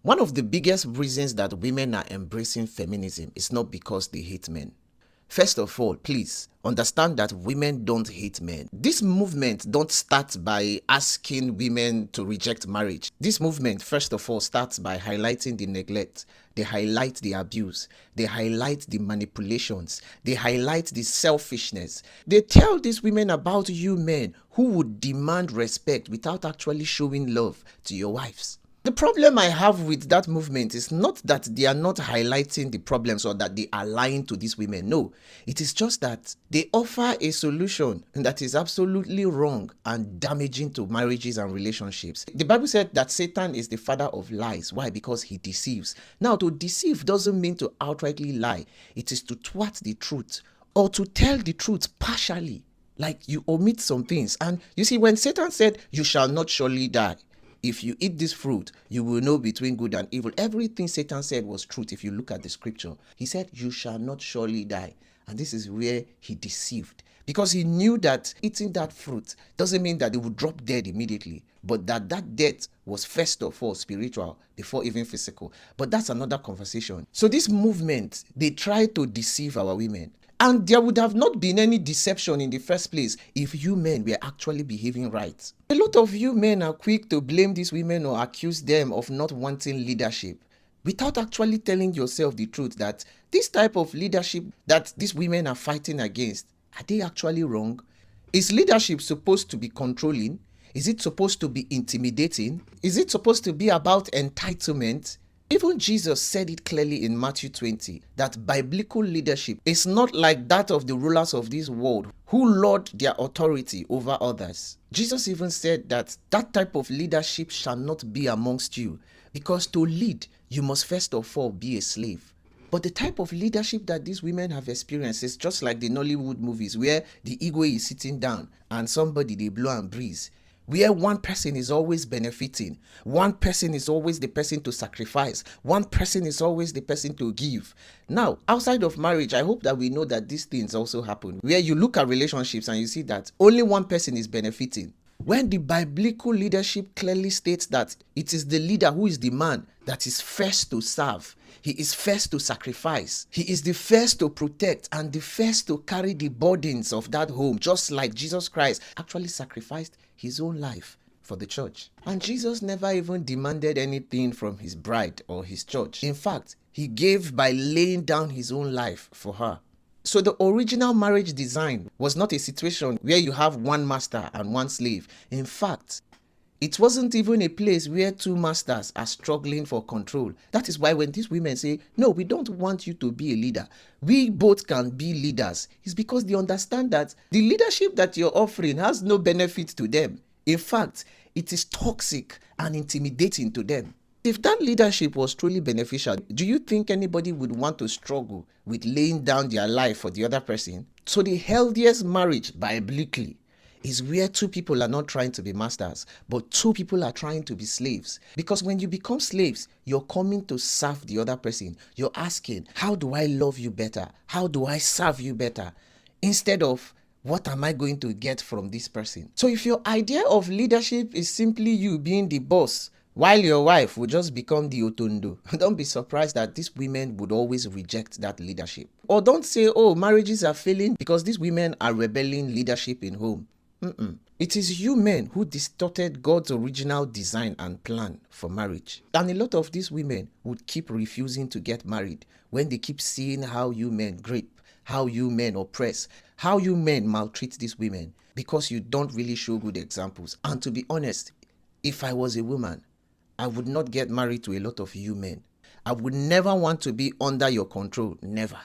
One of the biggest reasons that women are embracing feminism is not because they hate men. First of all, please understand that women don't hate men. This movement don't start by asking women to reject marriage. This movement, first of all, starts by highlighting the neglect. They highlight the abuse. They highlight the manipulations. They highlight the selfishness. They tell these women about you men who would demand respect without actually showing love to your wives. The problem I have with that movement is not that they are not highlighting the problems or that they are lying to these women. No, it is just that they offer a solution that is absolutely wrong and damaging to marriages and relationships. The Bible said that Satan is the father of lies. Why? Because he deceives. Now, to deceive doesn't mean to outrightly lie. It is to thwart the truth or to tell the truth partially. Like you omit some things. And you see, when Satan said, "You shall not surely die. If you eat this fruit, you will know between good and evil." Everything Satan said was truth. If you look at the scripture, he said, "You shall not surely die." And this is where he deceived, because he knew that eating that fruit doesn't mean that they would drop dead immediately, but that death was first of all spiritual before even physical. But that's another conversation. So this movement, they try to deceive our women. And there would have not been any deception in the first place if you men were actually behaving right. A lot of you men are quick to blame these women or accuse them of not wanting leadership, without actually telling yourself the truth that this type of leadership that these women are fighting against, are they actually wrong? Is leadership supposed to be controlling? Is it supposed to be intimidating? Is it supposed to be about entitlement? Even Jesus said it clearly in Matthew 20 that biblical leadership is not like that of the rulers of this world who lord their authority over others. Jesus even said that type of leadership shall not be amongst you, because to lead, you must first of all be a slave. But the type of leadership that these women have experienced is just like the Nollywood movies where the ego is sitting down and somebody they blow and breeze, where one person is always benefiting, one person is always the person to sacrifice, one person is always the person to give. Now, outside of marriage, I hope that we know that these things also happen, where you look at relationships and you see that only one person is benefiting. When the biblical leadership clearly states that it is the leader who is the man that is first to serve. He is first to sacrifice. He is the first to protect and the first to carry the burdens of that home, just like Jesus Christ actually sacrificed his own life for the church. And Jesus never even demanded anything from his bride or his church. In fact, he gave by laying down his own life for her. So the original marriage design was not a situation where you have one master and one slave. In fact, it wasn't even a place where two masters are struggling for control. That is why when these women say, "No, we don't want you to be a leader, we both can be leaders," it's because they understand that the leadership that you're offering has no benefit to them. In fact, it is toxic and intimidating to them. If that leadership was truly beneficial, do you think anybody would want to struggle with laying down their life for the other person? So the healthiest marriage, biblically, is where two people are not trying to be masters, but two people are trying to be slaves. Because when you become slaves, you're coming to serve the other person. You're asking, how do I love you better? How do I serve you better? Instead of, what am I going to get from this person? So if your idea of leadership is simply you being the boss, while your wife will just become the otondo, don't be surprised that these women would always reject that leadership. Or don't say, "Oh, marriages are failing because these women are rebelling leadership in home." It is you men who distorted God's original design and plan for marriage. And a lot of these women would keep refusing to get married when they keep seeing how you men grape, how you men oppress, how you men maltreat these women, because you don't really show good examples. And to be honest, if I was a woman, I would not get married to a lot of you men. I would never want to be under your control. Never.